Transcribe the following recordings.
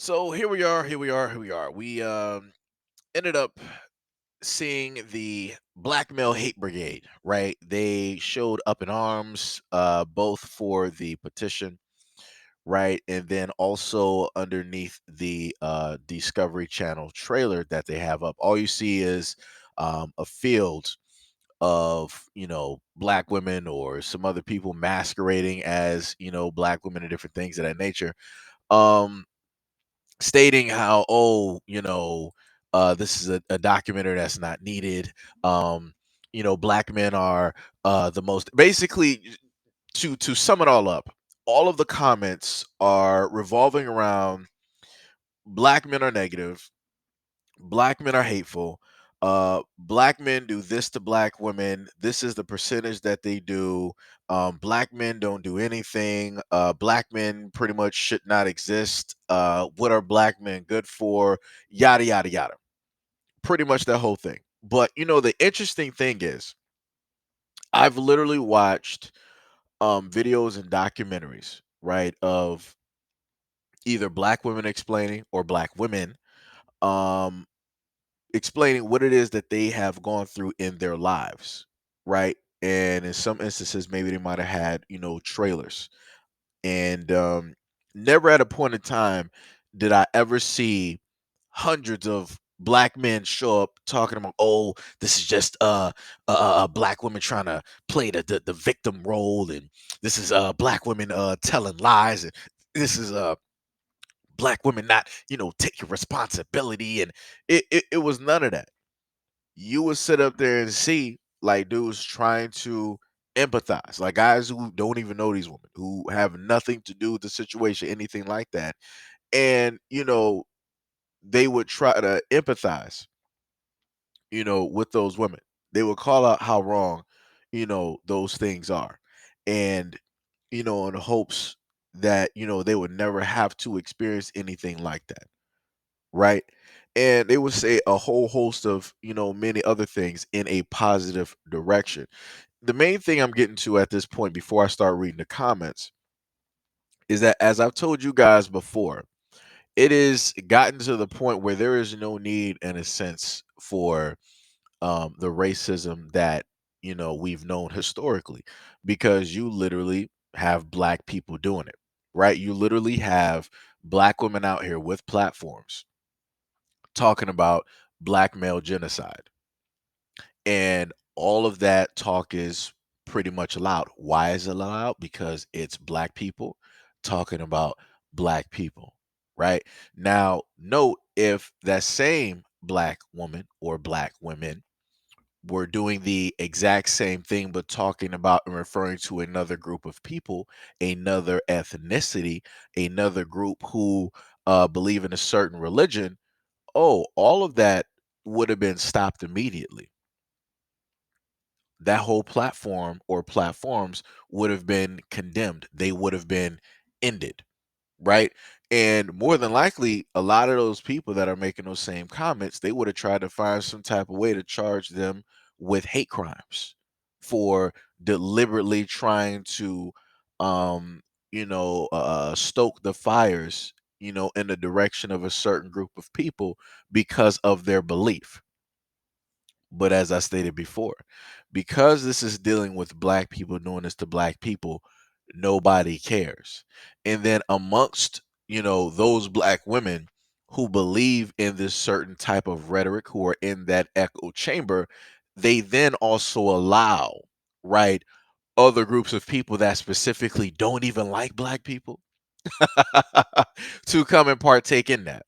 So here we are, here we are, here we are. We ended up seeing the Black Male Hate Brigade, right? They showed up in arms, both for the petition, right? And then also underneath the Discovery Channel trailer that they have up. All you see is a field of, black women or some other people masquerading as, black women and different things of that nature. Um, Stating how, this is a documentary that's not needed. Black men are the most basically, to sum it all up, all of the comments are revolving around black men are negative, black men are hateful, black men do this to black women, this is the percentage that they do, black men don't do anything, black men pretty much should not exist, what are black men good for, yada yada yada, pretty much that whole thing. But the interesting thing is, I've literally watched videos and documentaries, right, of either black women explaining or black women um explaining what it is that they have gone through in their lives, right? And in some instances, maybe they might have had, trailers. And never at a point in time did I ever see hundreds of black men show up talking about, oh, this is just black women trying to play the victim role, and this is black women telling lies, and this is black women not, taking responsibility, and it was none of that. You would sit up there and see like dudes trying to empathize, like guys who don't even know these women, who have nothing to do with the situation, anything like that. And, they would try to empathize, with those women. They would call out how wrong, those things are. And, in hopes that, they would never have to experience anything like that. Right? And they would say a whole host of, many other things in a positive direction. The main thing I'm getting to at this point before I start reading the comments is that, as I've told you guys before, it is gotten to the point where there is no need, in a sense, for the racism that, we've known historically, because you literally have black people doing it, right? You literally have black women out here with platforms talking about black male genocide. And all of that talk is pretty much allowed. Why is it allowed? Because it's black people talking about black people, right? Now, note, if that same black woman or black women were doing the exact same thing, but talking about and referring to another group of people, another ethnicity, another group who believe in a certain religion, oh, all of that would have been stopped immediately. That whole platform or platforms would have been condemned. They would have been ended, right? And more than likely, a lot of those people that are making those same comments, they would have tried to find some type of way to charge them with hate crimes for deliberately trying to, um, stoke the fires, in the direction of a certain group of people because of their belief. But as I stated before, because this is dealing with black people doing this to black people, nobody cares. And then amongst, those black women who believe in this certain type of rhetoric, who are in that echo chamber, they then also allow, right, other groups of people that specifically don't even like black people to come and partake in that,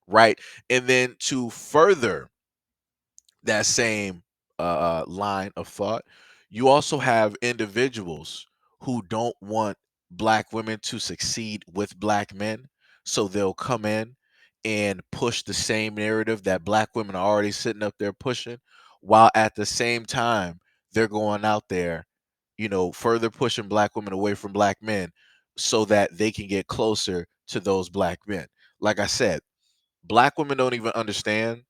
right? And then to further that same line of thought, you also have individuals who don't want black women to succeed with black men. So they'll come in and push the same narrative that black women are already sitting up there pushing, while at the same time, they're going out there, further pushing black women away from black men so that they can get closer to those black men. Like I said, black women don't even understand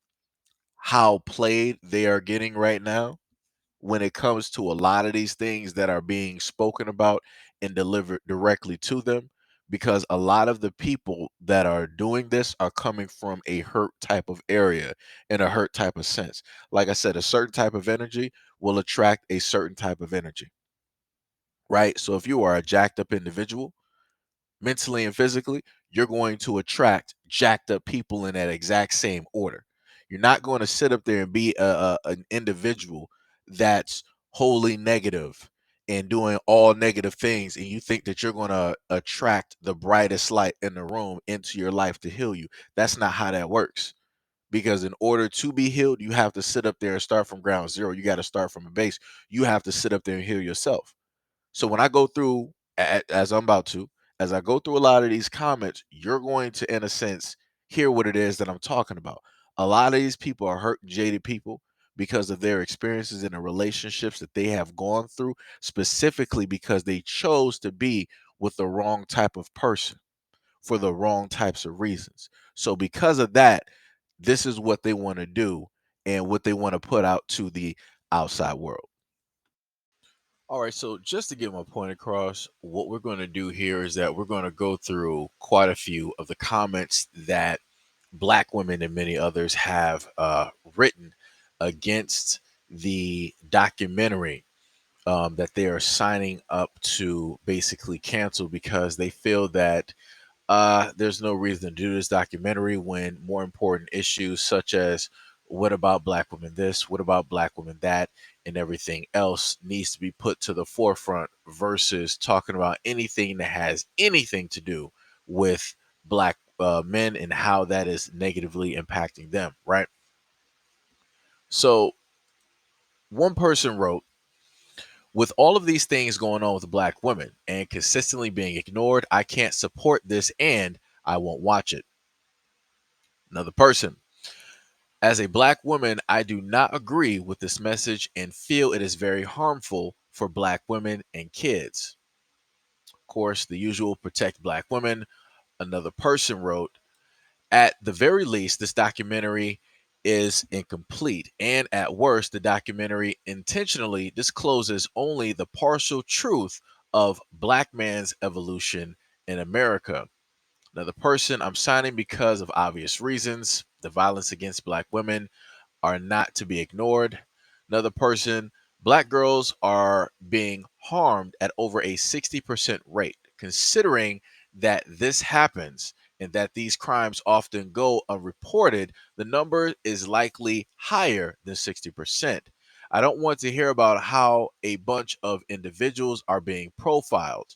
how played they are getting right now when it comes to a lot of these things that are being spoken about and delivered directly to them, because a lot of the people that are doing this are coming from a hurt type of area in a hurt type of sense. Like I said, a certain type of energy will attract a certain type of energy, right? So if you are a jacked up individual, mentally and physically, you're going to attract jacked up people in that exact same order. You're not going to sit up there and be an individual that's wholly negative and doing all negative things, and you think that you're going to attract the brightest light in the room into your life to heal you. That's not how that works. Because in order to be healed, you have to sit up there and start from ground zero. You got to start from a base. You have to sit up there and heal yourself. So when I go through, as I'm about to, as I go through a lot of these comments, you're going to, in a sense, hear what it is that I'm talking about. A lot of these people are hurt, jaded people because of their experiences in the relationships that they have gone through, specifically because they chose to be with the wrong type of person for the wrong types of reasons. So because of that, this is what they want to do and what they want to put out to the outside world. All right, so just to get my point across, what we're going to do here is that we're going to go through quite a few of the comments that Black women and many others have written against the documentary that they are signing up to basically cancel because they feel that there's no reason to do this documentary when more important issues such as what about black women this, what about black women that, and everything else needs to be put to the forefront versus talking about anything that has anything to do with black men and how that is negatively impacting them, right? So one person wrote, with all of these things going on with black women and consistently being ignored, I can't support this and I won't watch it. Another person, as a black woman, I do not agree with this message and feel it is very harmful for black women and kids. Of course, the usual protect black women. Another person wrote, at the very least, this documentary is incomplete. And at worst, the documentary intentionally discloses only the partial truth of black man's evolution in America. Another person, I'm signing because of obvious reasons. The violence against black women are not to be ignored. Another person, black girls are being harmed at over a 60% rate. Considering that this happens and that these crimes often go unreported, the number is likely higher than 60%. I don't want to hear about how a bunch of individuals are being profiled.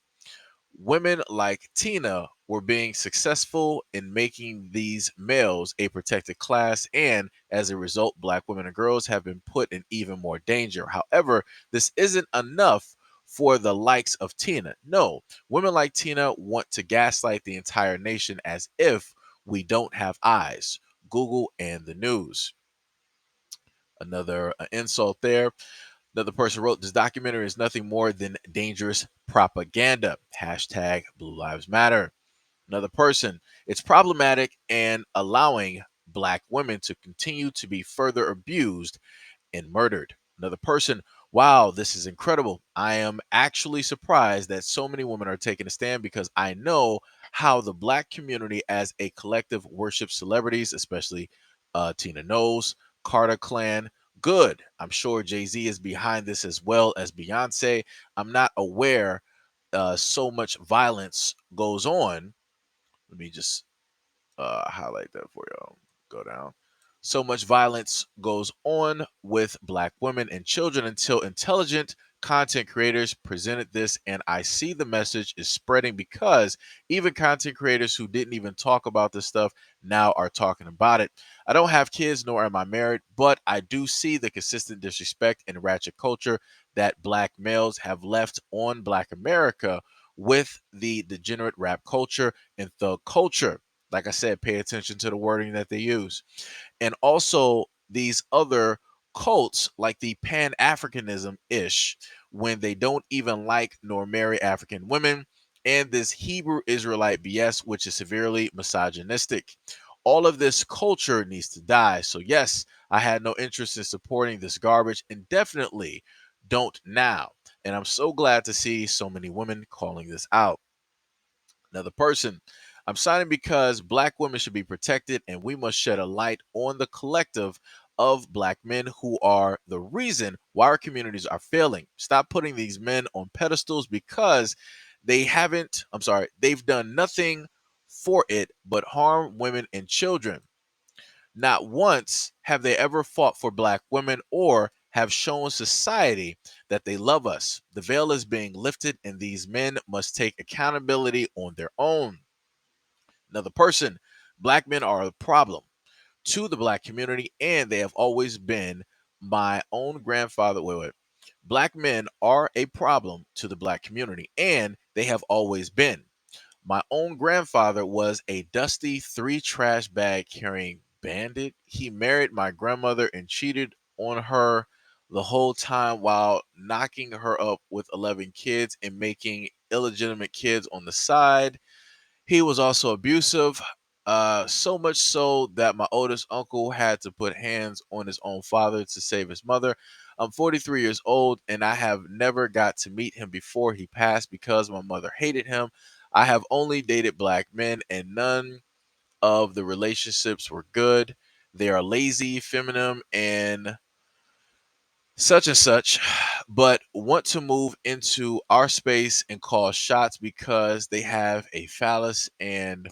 Women like Tina were being successful in making these males a protected class, and as a result, black women and girls have been put in even more danger. However, this isn't enough for the likes of Tina. No, women like Tina want to gaslight the entire nation as if we don't have eyes. Google and the news. Another insult there. Another person wrote, this documentary is nothing more than dangerous propaganda. Hashtag Blue Lives Matter. Another person, it's problematic and allowing black women to continue to be further abused and murdered. Another person, wow, this is incredible. I am actually surprised that so many women are taking a stand because I know how the black community as a collective worships celebrities, especially Tina Knowles, Carter Clan. Good. I'm sure Jay-Z is behind this as well as Beyonce. I'm not aware so much violence goes on. Let me just highlight that for y'all. Go down. So much violence goes on with black women and children until intelligent content creators presented this, and I see the message is spreading because even content creators who didn't even talk about this stuff now are talking about it. I don't have kids nor am I married, but I do see the consistent disrespect and ratchet culture that black males have left on black America with the degenerate rap culture and thug culture. Like I said, pay attention to the wording that they use. And also these other cults like the Pan Africanism ish, when they don't even like nor marry African women, and this Hebrew Israelite BS, which is severely misogynistic. All of this culture needs to die. So, yes, I had no interest in supporting this garbage and definitely don't now. And I'm so glad to see so many women calling this out. Another person, I'm signing because black women should be protected and we must shed a light on the collective of black men who are the reason why our communities are failing. Stop putting these men on pedestals because they've done nothing for it but harm women and children. Not once have they ever fought for black women or have shown society that they love us. The veil is being lifted, and these men must take accountability on their own. Another person, black men are a problem to the black community, and they have always been. My own grandfather, wait. Black men are a problem to the black community, and they have always been. My own grandfather was a dusty three trash bag carrying bandit. He married my grandmother and cheated on her the whole time while knocking her up with 11 kids and making illegitimate kids on the side. He was also abusive, so much so that my oldest uncle had to put hands on his own father to save his mother. I'm 43 years old and I have never got to meet him before he passed because my mother hated him. I have only dated black men and none of the relationships were good. They are lazy, feminine, and such and such, but want to move into our space and call shots because they have a phallus and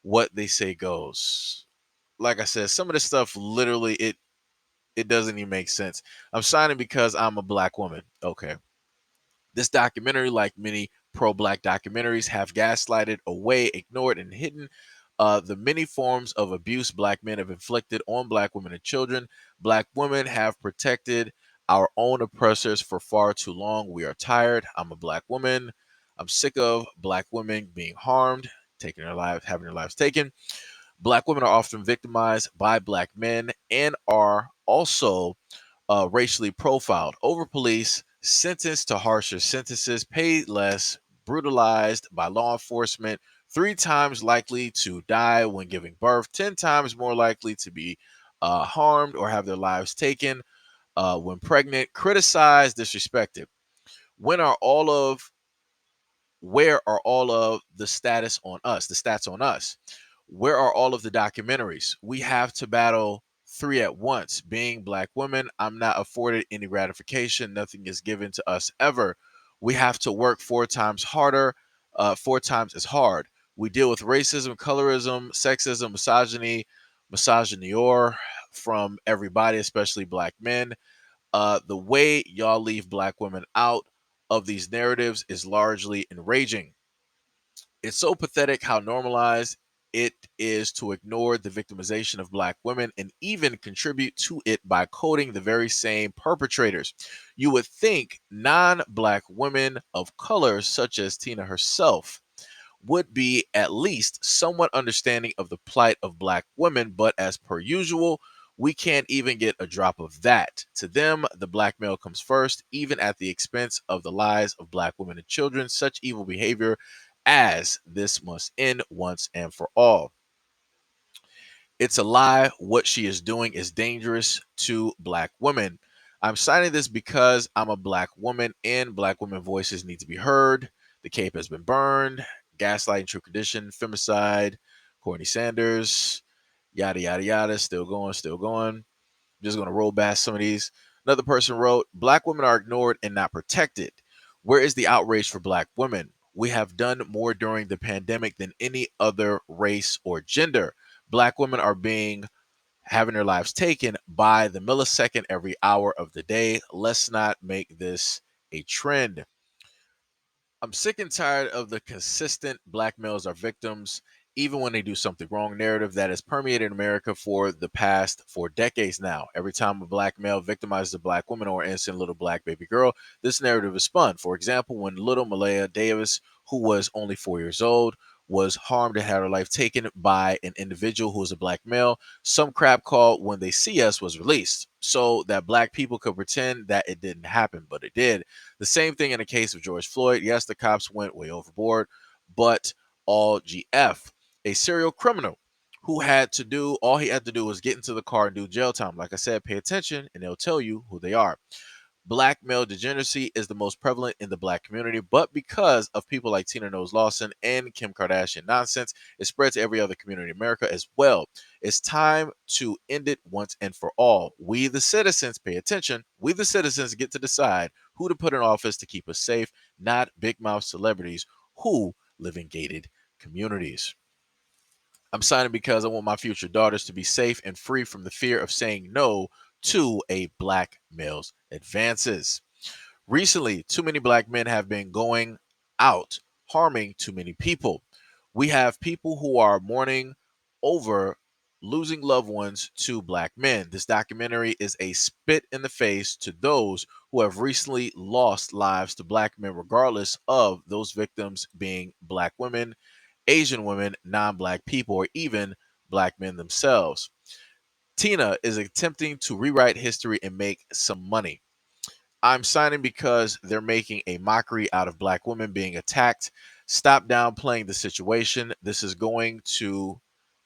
what they say goes. Like I said, some of this stuff literally it doesn't even make sense. I'm signing because I'm a black woman. Okay. This documentary, like many pro-black documentaries, have gaslighted away, ignored, and hidden the many forms of abuse black men have inflicted on black women and children. Black women have protected our own oppressors for far too long. We are tired. I'm a black woman. I'm sick of black women being harmed, taking their lives, having their lives taken. Black women are often victimized by black men and are also racially profiled, over police, sentenced to harsher sentences, paid less, brutalized by law enforcement, three times likely to die when giving birth, 10 times more likely to be harmed or have their lives taken when pregnant, criticized, disrespected. When are all of where are all of the status on us, the stats on us? Where are all of the documentaries? We have to battle three at once. Being black women, I'm not afforded any gratification. Nothing is given to us ever. We have to work four times harder, four times as hard. We deal with racism, colorism, sexism, misogyny from everybody, especially black men. The way y'all leave black women out of these narratives is largely enraging. It's so pathetic how normalized it is to ignore the victimization of black women and even contribute to it by quoting the very same perpetrators. You would think non black women of color, such as Tina herself, would be at least somewhat understanding of the plight of black women, but as per usual, we can't even get a drop of that. To them, the black male comes first, even at the expense of the lives of black women and children. Such evil behavior as this must end once and for all. It's a lie. What she is doing is dangerous to black women. I'm citing this because I'm a black woman and black women voices need to be heard. The cape has been burned. Gaslighting, true condition, femicide, Courtney Sanders, yada, yada, yada. Still going, still going. I'm just going to roll past some of these. Another person wrote, black women are ignored and not protected. Where is the outrage for black women? We have done more during the pandemic than any other race or gender. Black women are being having their lives taken by the millisecond every hour of the day. Let's not make this a trend. I'm sick and tired of the consistent black males are victims, even when they do something wrong narrative that has permeated America for the past 4 decades now. Every time a black male victimizes a black woman or innocent little black baby girl, this narrative is spun. For example, when little Malaya Davis, who was only 4 years old, was harmed and had her life taken by an individual who was a black male, some crap called When They See Us was released so that black people could pretend that it didn't happen, but it did. The same thing in the case of George Floyd. Yes, the cops went way overboard, but all GF, a serial criminal who had to do all he had to do was get into the car and do jail time. Like I said, pay attention and they'll tell you who they are. Black male degeneracy is the most prevalent in the black community, but because of people like Tina Knowles Lawson and Kim Kardashian nonsense, it spread to every other community in America as well. It's time to end it once and for all. We, the citizens, pay attention. We, the citizens, get to decide who to put in office to keep us safe, not big mouth celebrities who live in gated communities. I'm signing because I want my future daughters to be safe and free from the fear of saying no to a black male's advances. Recently, too many black men have been going out harming too many people. We have people who are mourning over losing loved ones to black men. This documentary is a spit in the face to those who have recently lost lives to black men, regardless of those victims being black women, Asian women, non black people, or even black men themselves. Tina is attempting to rewrite history and make some money. I'm signing because they're making a mockery out of black women being attacked. Stop downplaying the situation. This is going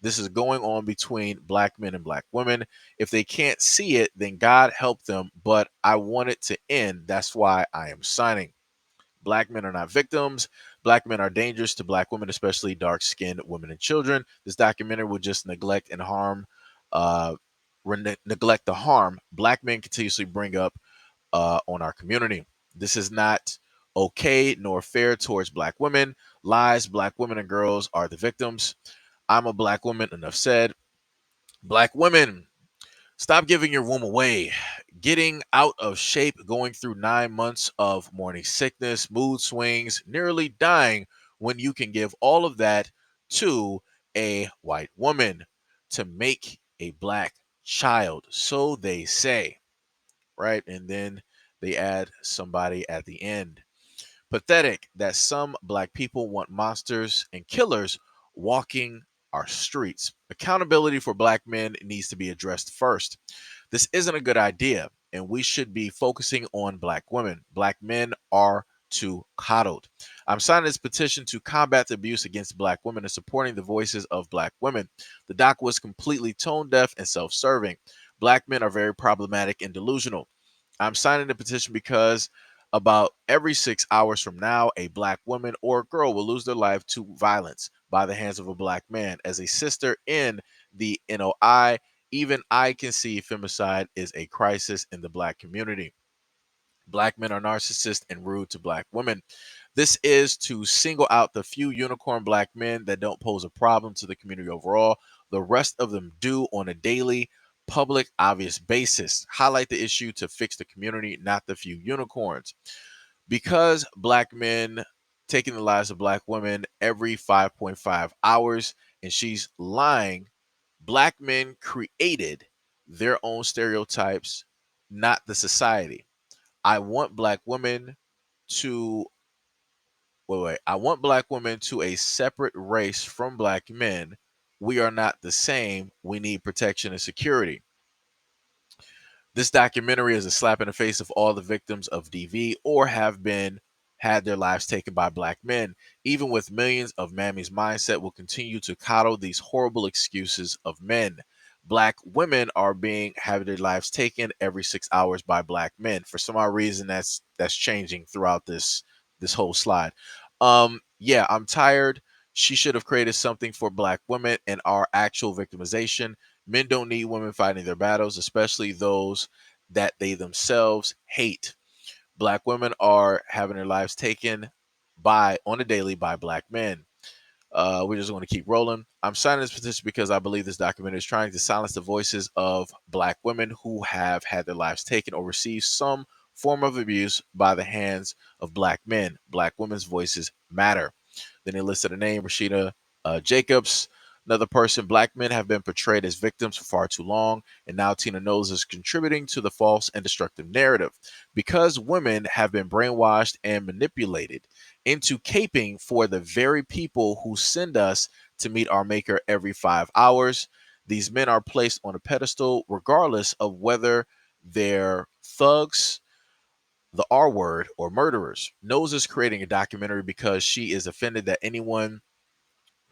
on between black men and black women. If they can't see it, then God help them, but I want it to end. That's why I am signing. Black men are not victims. Black men are dangerous to black women, especially dark skinned women and children. This documentary will just neglect and harm, uh, neglect the harm black men continuously bring up on our community. This is not okay nor fair towards black women. Lies, black women and girls are the victims. I'm a black woman, enough said. Black women, stop giving your womb away. Getting out of shape, going through 9 months of morning sickness, mood swings, nearly dying when you can give all of that to a white woman to make a black child. So they say, right? And then they add somebody at the end. Pathetic that some black people want monsters and killers walking our streets. Accountability for black men needs to be addressed first. This isn't a good idea, and we should be focusing on black women. Black men are too coddled. I'm signing this petition to combat the abuse against black women and supporting the voices of black women. The doc was completely tone deaf and self serving. Black men are very problematic and delusional. I'm signing the petition because about every 6 hours from now, a black woman or girl will lose their life to violence by the hands of a black man. As a sister in the NOI, even I can see femicide is a crisis in the black community. Black men are narcissists and rude to black women. This is to single out the few unicorn black men that don't pose a problem to the community overall. The rest of them do on a daily, public, obvious basis. Highlight the issue to fix the community, not the few unicorns. Because black men taking the lives of black women every 5.5 hours, and she's lying, black men created their own stereotypes, not the society. I want black women to I want black women to a separate race from black men. We are not the same. We need protection and security. This documentary is a slap in the face of all the victims of DV or have been had their lives taken by black men. Even with millions of mammies mindset will continue to coddle these horrible excuses of men. Black women are being having their lives taken every 6 hours by black men. For some odd reason that's changing throughout this whole slide. Yeah, I'm tired. She should have created something for black women and our actual victimization. Men don't need women fighting their battles, especially those that they themselves hate. Black women are having their lives taken by on a daily by black men. We're just going to keep rolling. I'm signing this petition because I believe this documentary is trying to silence the voices of black women who have had their lives taken or received some form of abuse by the hands of black men. Black women's voices matter. Then they listed a name, Rashida Jacobs. Another person, black men have been portrayed as victims for far too long, and now Tina Knowles is contributing to the false and destructive narrative. Because women have been brainwashed and manipulated into caping for the very people who send us to meet our maker every 5 hours, these men are placed on a pedestal regardless of whether they're thugs, the R word, or murderers. Knowles is creating a documentary because she is offended that anyone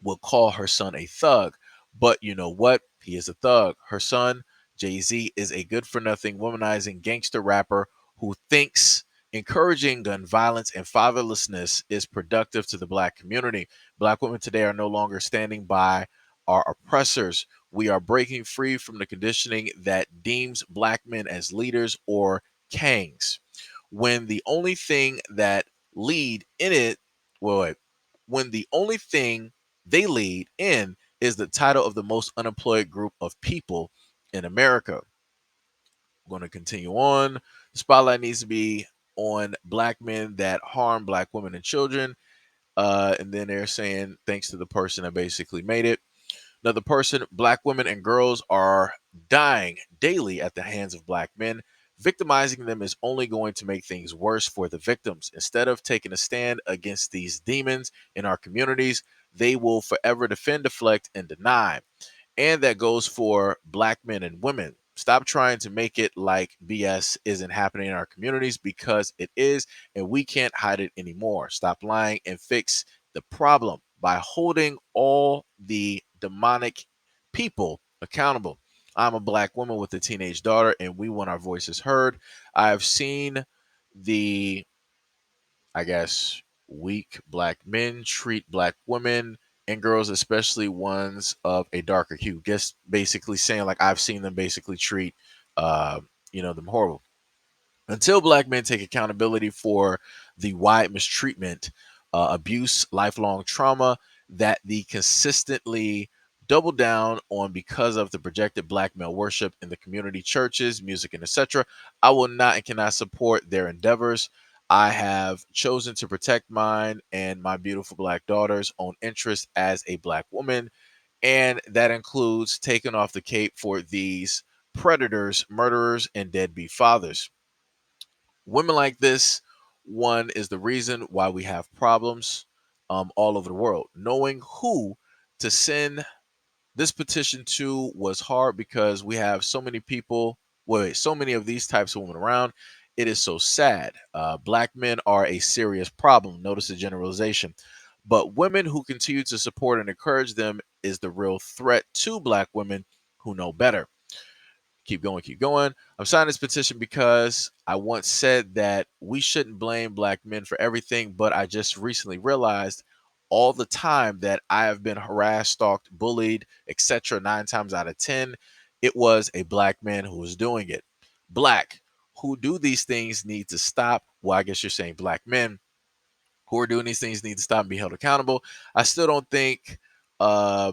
will call her son a thug. But you know what? He is a thug. Her son, Jay Z, is a good for nothing, womanizing gangster rapper who thinks encouraging gun violence and fatherlessness is productive to the Black community. Black women today are no longer standing by our oppressors. We are breaking free from the conditioning that deems Black men as leaders or kings. When the only thing that lead in it, well, wait, when the only thing they lead in is the title of the most unemployed group of people in America. I'm going to continue on. The spotlight needs to be on Black men that harm Black women and children. And then they're saying thanks to the person that basically made it. Another person, Black women and girls are dying daily at the hands of Black men. Victimizing them is only going to make things worse for the victims. Instead of taking a stand against these demons in our communities, they will forever defend, deflect, and deny. And that goes for Black men and women. Stop trying to make it like BS isn't happening in our communities, because it is, and we can't hide it anymore. Stop lying and fix the problem by holding all the demonic people accountable. I'm a Black woman with a teenage daughter, and we want our voices heard. I've seen the, I guess, weak Black men treat Black women and girls, especially ones of a darker hue. Just basically saying, like, I've seen them basically treat, uh, them horrible. Until Black men take accountability for the wide mistreatment, abuse, lifelong trauma that the consistently double down on because of the projected Black male worship in the community churches, music, and etc., I will not and cannot support their endeavors. I have chosen to protect mine and my beautiful Black daughter's own interest as a Black woman, and that includes taking off the cape for these predators, murderers, and deadbeat fathers. Women like this one is the reason why we have problems all over the world. Knowing who to send this petition to was hard because we have so many people, wait, so many of these types of women around. It is so sad. Black men are a serious problem. Notice the generalization. But women who continue to support and encourage them is the real threat to Black women who know better. Keep going, keep going. I'm signing this petition because I once said that we shouldn't blame Black men for everything, but I just recently realized all the time that I have been harassed, stalked, bullied, etc. 9 times out of 10, it was a Black man who was doing it. Black who do these things need to stop. Well, I guess you're saying Black men who are doing these things need to stop and be held accountable. I still don't uh,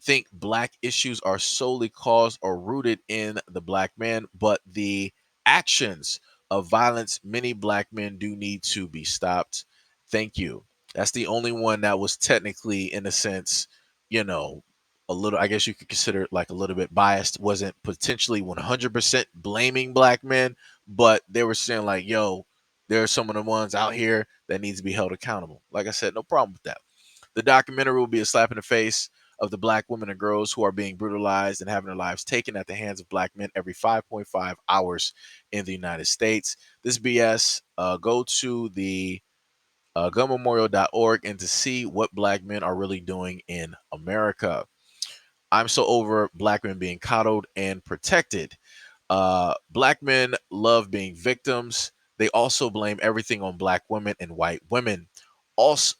think Black issues are solely caused or rooted in the Black man, but the actions of violence many Black men do need to be stopped. Thank you. That's the only one that was technically, in a sense, you know, a little, I guess you could consider it like a little bit biased. Wasn't potentially 100% blaming Black men, but they were saying, like, yo, there are some of the ones out here that needs to be held accountable. Like I said, no problem with that. The documentary will be a slap in the face of the Black women and girls who are being brutalized and having their lives taken at the hands of Black men every 5.5 hours in the United States. This BS, go to the gunmemorial.org and to see what Black men are really doing in America. I'm so over Black men being coddled and protected. Black men love being victims. They also blame everything on Black women and white women. Us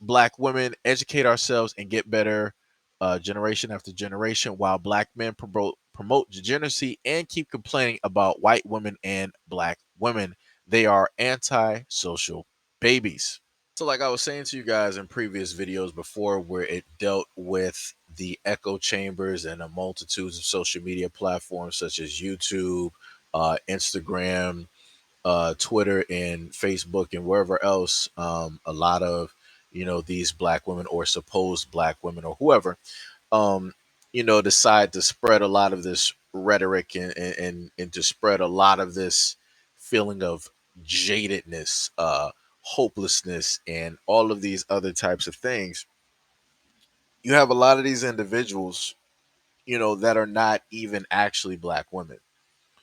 Black women educate ourselves and get better generation after generation, while Black men promote degeneracy and keep complaining about white women and Black women. They are anti-social babies. So, like I was saying to you guys in previous videos before, where it dealt with the echo chambers and the multitudes of social media platforms such as YouTube, Instagram, Twitter, and Facebook, and wherever else, a lot of these Black women or supposed Black women or whoever, um, decide to spread a lot of this rhetoric and to spread a lot of this feeling of jadedness, hopelessness, and all of these other types of things. You have a lot of these individuals, that are not even actually Black women.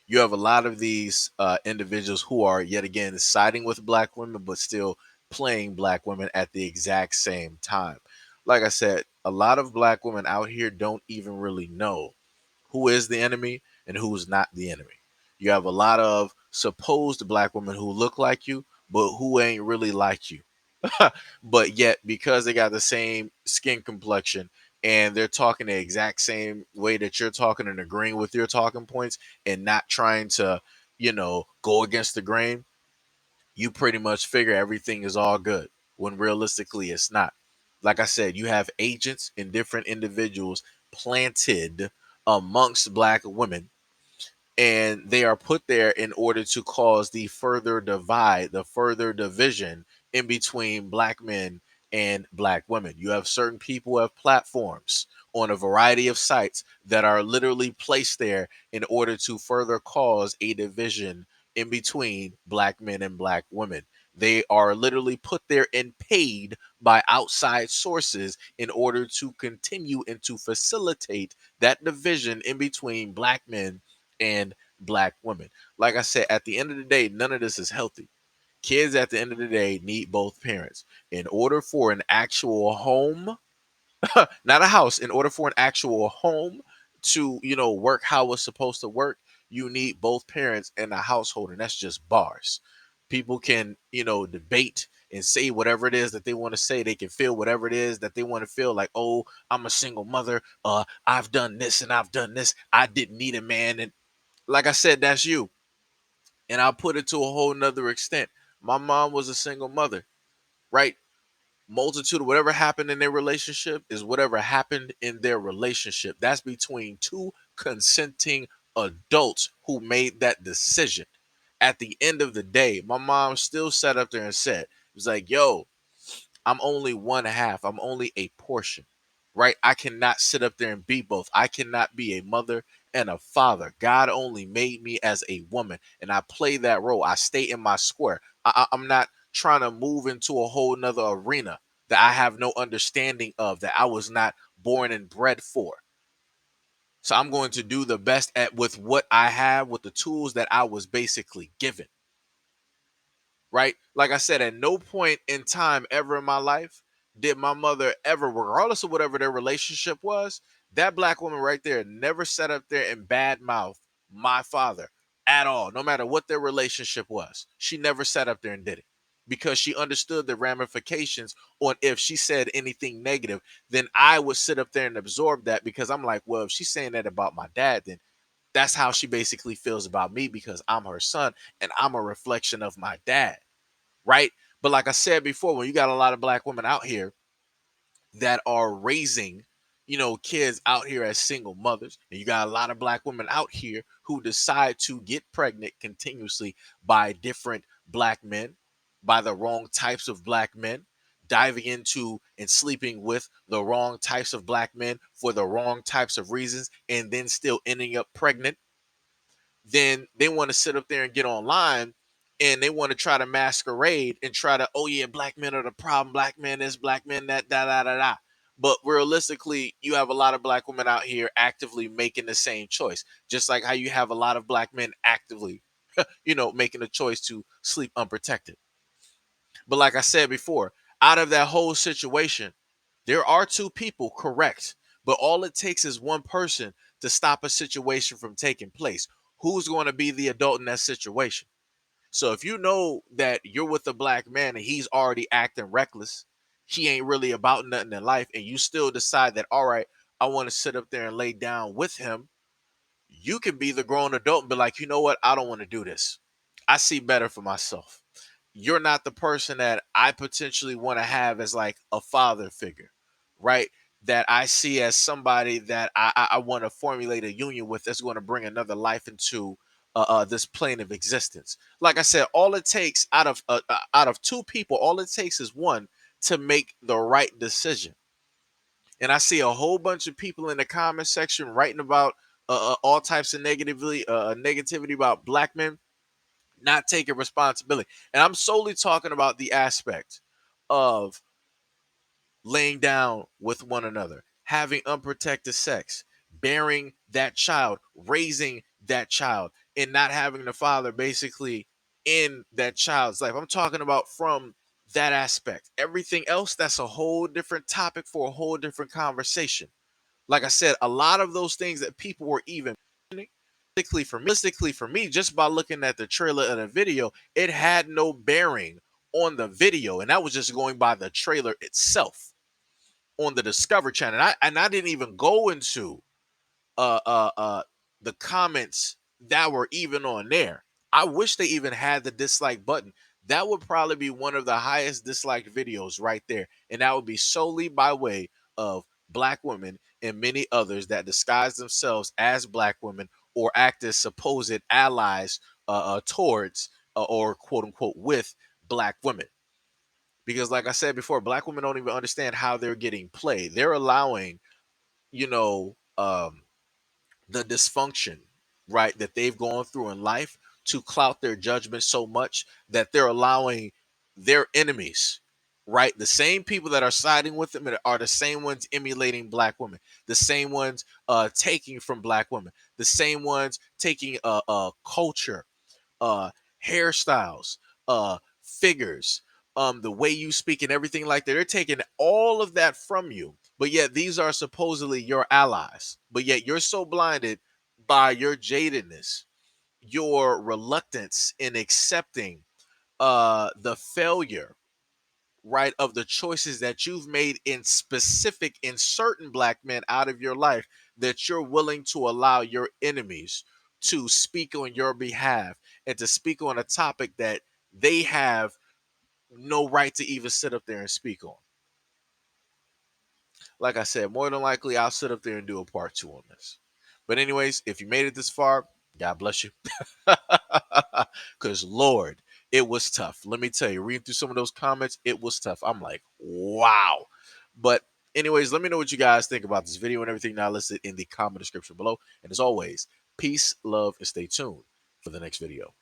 You have a lot of these individuals who are yet again siding with Black women, but still playing Black women at the exact same time. Like I said, a lot of Black women out here don't even really know who is the enemy and who's not the enemy. You have a lot of supposed black women who look like you, but who ain't really like you. But yet, because they got the same skin complexion and they're talking the exact same way that you're talking and agreeing with your talking points and not trying to, go against the grain, you pretty much figure everything is all good when realistically it's not. Like I said, you have agents and different individuals planted amongst black women, and they are put there in order to cause the further divide, the further division in between black men and black women. You have certain people who have platforms on a variety of sites that are literally placed there in order to further cause a division in between black men and black women. They are literally put there and paid by outside sources in order to continue and to facilitate that division in between black men and black women. Like I said, at the end of the day, none of this is healthy. Kids at the end of the day need both parents. In order for an actual home, not a house, in order for an actual home to, work how it's supposed to work, you need both parents in a household. And that's just bars. People can, debate and say whatever it is that they want to say. They can feel whatever it is that they want to feel, like, oh, I'm a single mother. I've done this and I've done this. I didn't need a man. And like I said, that's you. And I'll put it to a whole nother extent. My mom was a single mother, right? Multitude of whatever happened in their relationship is whatever happened in their relationship. That's between two consenting adults who made that decision. At the end of the day, my mom still sat up there and said, it was like, yo, I'm only one half. I'm only a portion, right? I cannot sit up there and be both. I cannot be a mother and a father. God only made me as a woman, and I play that role. I stay in my square. I'm not trying to move into a whole nother arena that I have no understanding of, that I was not born and bred for. So I'm going to do the best at with what I have, with the tools that I was basically given, right? Like I said, at no point in time ever in my life did my mother ever, regardless of whatever their relationship was, that black woman right there never sat up there and badmouth my father at all, no matter what their relationship was. She never sat up there and did it because she understood the ramifications on if she said anything negative, then I would sit up there and absorb that because I'm like, well, if she's saying that about my dad, then that's how she basically feels about me because I'm her son and I'm a reflection of my dad, right? But like I said before, when you got a lot of black women out here that are raising, kids out here as single mothers, and you got a lot of black women out here who decide to get pregnant continuously by different black men, by the wrong types of black men, diving into and sleeping with the wrong types of black men for the wrong types of reasons, and then still ending up pregnant, then they want to sit up there and get online and they want to try to masquerade and try to, oh yeah, black men are the problem, black men this, black men that, da da da da. But realistically, you have a lot of black women out here actively making the same choice, just like how you have a lot of black men actively, making a choice to sleep unprotected. But like I said before, out of that whole situation, there are two people, correct. But all it takes is one person to stop a situation from taking place. Who's going to be the adult in that situation? So if you know that you're with a black man and he's already acting reckless, he ain't really about nothing in life, and you still decide that, all right, I want to sit up there and lay down with him, you can be the grown adult and be like, you know what? I don't want to do this. I see better for myself. You're not the person that I potentially want to have as like a father figure, right? That I see as somebody that I want to formulate a union with that's going to bring another life into this plane of existence. Like I said, all it takes out of two people, all it takes is one to make the right decision. And I see a whole bunch of people in the comment section writing about all types of negativity about black men not taking responsibility. And I'm solely talking about the aspect of laying down with one another, having unprotected sex, bearing that child, raising that child, and not having the father basically in that child's life. I'm talking about from that aspect. Everything else, that's a whole different topic for a whole different conversation. Like I said, a lot of those things that people were even for me, just by looking at the trailer and the video, it had no bearing on the video, and that was just going by the trailer itself on the Discover Channel. And I didn't even go into uh uh uh the comments that were even on there. I wish they even had the dislike button. That would probably be one of the highest disliked videos right there. And that would be solely by way of black women and many others that disguise themselves as black women or act as supposed allies towards or quote unquote with black women. Because like I said before, black women don't even understand how they're getting played. They're allowing, you know, the dysfunction, right, that they've gone through in life to clout their judgment so much that they're allowing their enemies, right, the same people that are siding with them are the same ones emulating black women, the same ones taking from black women, the same ones taking culture, uh hairstyles, figures, the way you speak and everything like that. They're taking all of that from you. But yet these are supposedly your allies. But yet you're so blinded by your jadedness, your reluctance in accepting the failure, right, of the choices that you've made in specific in certain black men out of your life, that you're willing to allow your enemies to speak on your behalf and to speak on a topic that they have no right to even sit up there and speak on. Like I said, more than likely I'll sit up there and do a part 2 on this. But anyways, if you made it this far, God bless you. Because Lord, it was tough. Let me tell you, reading through some of those comments, it was tough. I'm like, wow. But anyways, let me know what you guys think about this video and everything now listed in the comment description below. And as always, peace, love, and stay tuned for the next video.